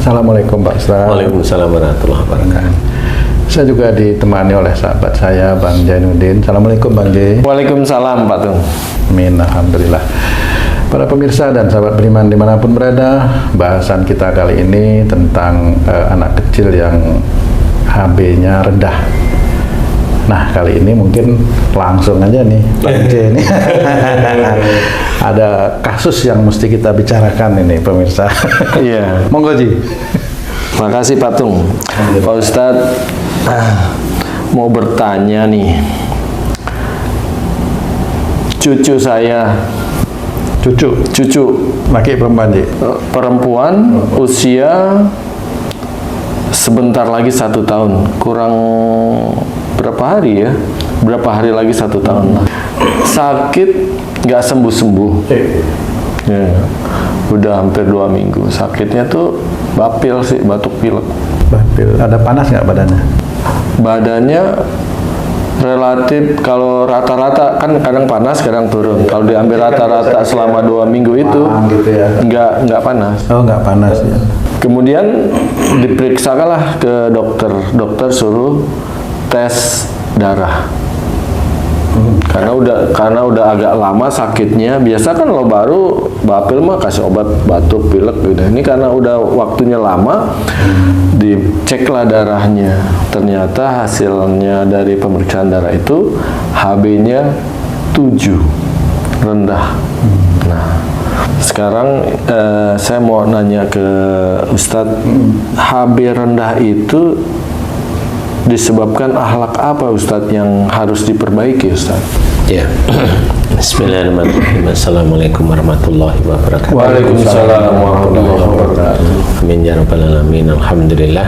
Assalamualaikum Pak Ustaz. Waalaikumsalam warahmatullahi wabarakatuh. Saya juga ditemani oleh sahabat saya Bang Jainuddin. Assalamualaikum Bang Jai. Waalaikumsalam Pak Tung. Amin, alhamdulillah. Para pemirsa dan sahabat beriman dimanapun berada, bahasan kita kali ini tentang anak kecil yang HB-nya rendah. Nah, kali ini mungkin langsung aja nih Bang Jai ini. Ada kasus yang mesti kita bicarakan ini pemirsa. Iya. Monggo Ji. Makasih Pak Tung. Pak Ustadz, mau bertanya nih. Cucu saya, cucu Laki perempuan Ji? perempuan, usia sebentar lagi 1 tahun, kurang berapa hari ya? Berapa hari lagi 1 tahun? Sakit, nggak sembuh-sembuh. Ya, udah hampir 2 minggu. Sakitnya tuh bapil sih, batuk pilek. Bapil. Ada panas nggak badannya? Badannya relatif, kalau rata-rata kan kadang panas, kadang turun. Kalau diambil rata-rata selama 2 minggu itu, gitu ya. nggak panas. Oh, nggak panas ya. Kemudian diperiksakanlah ke dokter. Dokter suruh tes darah. Karena udah agak lama sakitnya. Biasa kan kalau baru bapil mah kasih obat batuk pilek gitu. Ini karena udah waktunya lama, diceklah darahnya. Ternyata hasilnya dari pemeriksaan darah itu HB-nya 7, rendah. Nah, sekarang saya mau nanya ke Ustadz, HB rendah itu disebabkan akhlak apa Ustadz yang harus diperbaiki Ustadz? Ya. Bismillahirrahmanirrahim. Assalamualaikum warahmatullahi wabarakatuh. Waalaikumsalam warahmatullahi wabarakatuh. Amin ya rabbal alamin. Alhamdulillah.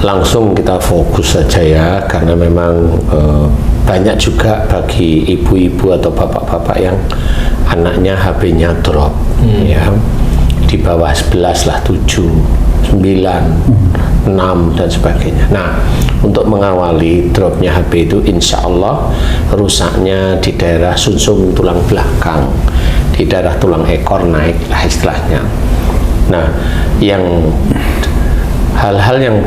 Langsung kita fokus saja ya, karena memang banyak juga bagi ibu-ibu atau bapak-bapak yang anaknya HB-nya drop, ya, di bawah 11 lah, 7, 9, 6 dan sebagainya. Nah, untuk mengawali dropnya HB itu, insya Allah rusaknya di daerah sumsum tulang belakang, di daerah tulang ekor naik lah istilahnya. Nah, yang hal-hal yang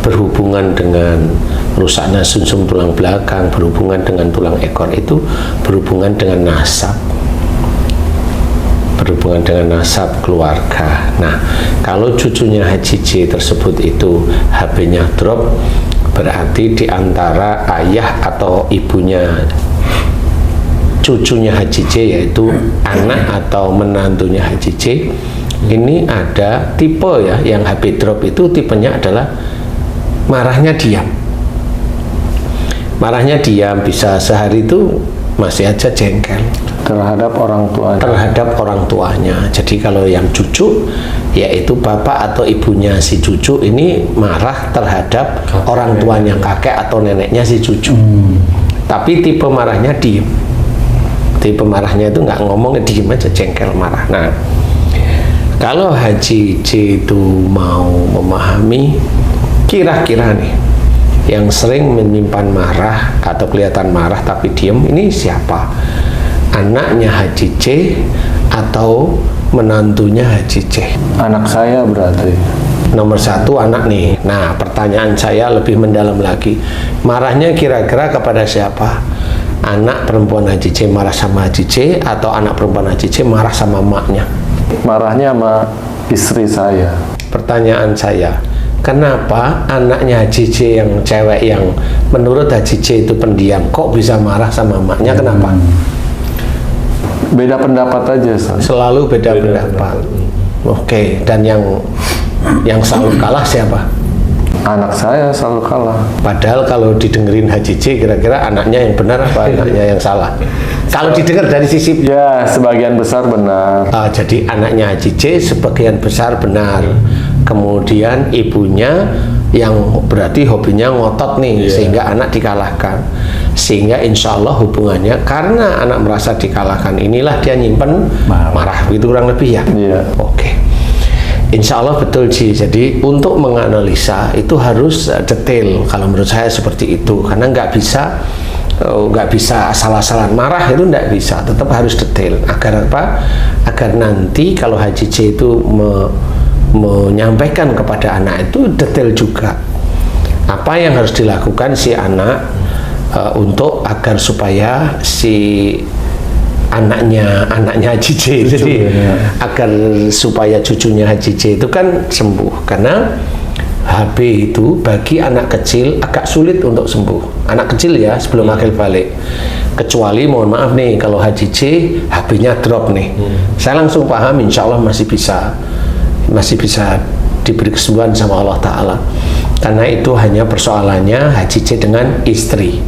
berhubungan dengan rusaknya sumsum tulang belakang, berhubungan dengan tulang ekor itu berhubungan dengan nasab, berhubungan dengan nasab keluarga. Nah, kalau cucunya Haji J tersebut itu HB-nya drop, berarti di antara ayah atau ibunya cucunya Haji J, yaitu anak atau menantunya Haji J, ini ada tipe ya, yang HB drop itu tipenya adalah marahnya diam. Marahnya diam, bisa sehari itu masih aja jengkel Terhadap orang tuanya. terhadap orang tuanya. Jadi kalau yang cucu, yaitu bapak atau ibunya si cucu ini marah terhadap orang tuanya, kakek atau neneknya si cucu. Tapi tipe marahnya diem. Tipe marahnya itu nggak ngomong, diem aja, jengkel, marah. Nah, kalau Haji J itu mau memahami, kira-kira nih yang sering menyimpan marah atau kelihatan marah tapi diem, ini siapa? Anaknya Haji J atau menantunya Haji J? Anak saya berarti. Nomor 1 anak nih. Nah, pertanyaan saya lebih mendalam lagi. Marahnya kira-kira kepada siapa? Anak perempuan Haji J marah sama Haji J, atau anak perempuan Haji J marah sama emaknya? Marahnya sama istri saya. Pertanyaan saya, kenapa anaknya Haji J yang cewek yang menurut Haji J itu pendiam, kok bisa marah sama emaknya? Kenapa? Beda pendapat aja Ustaz. Selalu beda pendapat. Oke, dan yang selalu kalah siapa? Anak saya selalu kalah. Padahal kalau didengerin Haji J, kira-kira anaknya yang benar apa anaknya yang salah? Kalau didengar dari sisi Ya, sebagian besar benar. jadi anaknya Haji J sebagian besar benar. Kemudian ibunya yang berarti hobinya ngotot nih, sehingga anak dikalahkan. Sehingga insya Allah hubungannya, karena anak merasa dikalahkan, inilah dia nyimpen marah, itu kurang lebih ya. Iya. Oke. Insya Allah betul Ji. Jadi untuk menganalisa itu harus detail. Kalau menurut saya seperti itu, karena nggak bisa nggak bisa asal-asalan marah, itu nggak bisa, tetap harus detail. Agar apa? Agar nanti kalau Haji C itu menyampaikan kepada anak itu detail juga apa yang harus dilakukan si anak untuk agar supaya si anaknya Haji C, jadi agar supaya cucunya Haji C itu kan sembuh. Karena HB itu bagi anak kecil agak sulit untuk sembuh. Anak kecil ya, sebelum akil balik. Kecuali mohon maaf nih, kalau Haji C HB-nya drop nih, saya langsung paham, insya Allah masih bisa diberi kesembuhan sama Allah Ta'ala. Karena itu hanya persoalannya Haji C dengan istri.